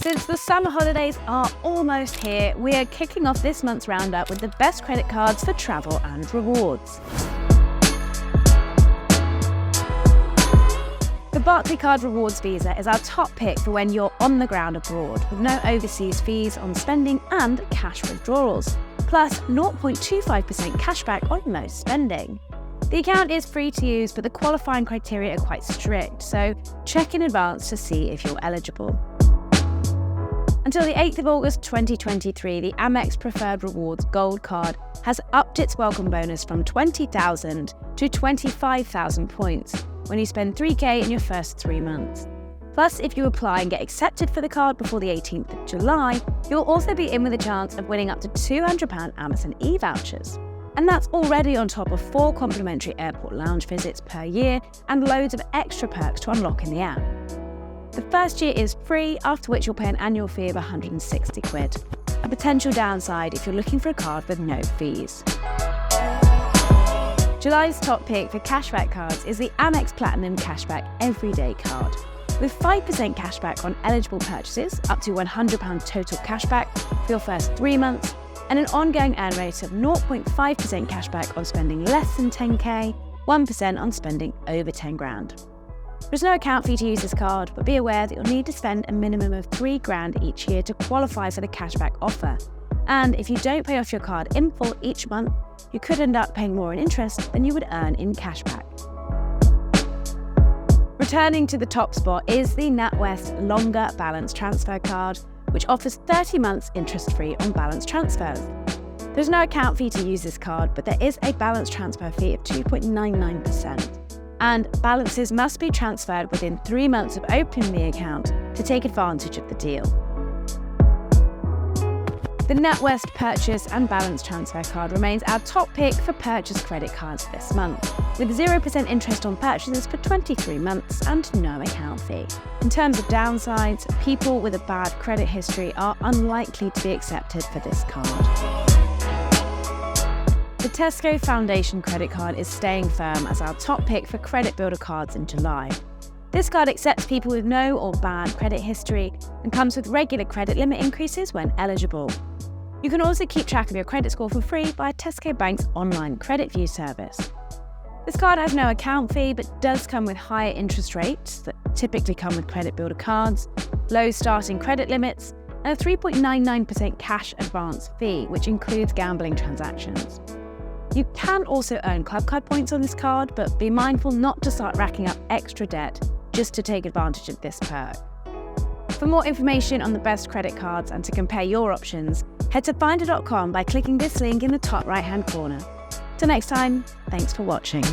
Since the summer holidays are almost here, we are kicking off this month's roundup with the best credit cards for travel and rewards. The Barclaycard Rewards Visa is our top pick for when you're on the ground abroad, with no overseas fees on spending and cash withdrawals, plus 0.25% cashback on most spending. The account is free to use, but the qualifying criteria are quite strict, so check in advance to see if you're eligible. Until the 8th of August 2023, the Amex Preferred Rewards Gold Card has upped its welcome bonus from 20,000 to 25,000 points when you spend $3,000 in your first 3 months. Plus, if you apply and get accepted for the card before the 18th of July, you'll also be in with a chance of winning up to £200 Amazon e-vouchers. And that's already on top of 4 complimentary airport lounge visits per year and loads of extra perks to unlock in the app. The first year is free, after which you'll pay an annual fee of £160. A potential downside if you're looking for a card with no fees. July's top pick for cashback cards is the Amex Platinum Cashback Everyday Card. With 5% cashback on eligible purchases, up to £100 total cashback for your first 3 months, and an ongoing earn rate of 0.5% cashback on spending less than $10,000, 1% on spending over $10,000. There's no account fee to use this card, but be aware that you'll need to spend a minimum of $3,000 each year to qualify for the cashback offer. And if you don't pay off your card in full each month, you could end up paying more in interest than you would earn in cashback. Returning to the top spot is the NatWest Longer Balance Transfer Card, which offers 30 months interest-free on balance transfers. There's no account fee to use this card, but there is a balance transfer fee of 2.99%. And balances must be transferred within 3 months of opening the account to take advantage of the deal. The NatWest Purchase and Balance Transfer Card remains our top pick for purchase credit cards this month, with 0% interest on purchases for 23 months and no account fee. In terms of downsides, people with a bad credit history are unlikely to be accepted for this card. The Tesco Foundation credit card is staying firm as our top pick for credit builder cards in July. This card accepts people with no or bad credit history and comes with regular credit limit increases when eligible. You can also keep track of your credit score for free via Tesco Bank's online credit view service. This card has no account fee but does come with higher interest rates that typically come with credit builder cards, low starting credit limits, and a 3.99% cash advance fee, which includes gambling transactions. You can also earn club card points on this card, but be mindful not to start racking up extra debt just to take advantage of this perk. For more information on the best credit cards and to compare your options, head to finder.com by clicking this link in the top right-hand corner. Till next time, thanks for watching.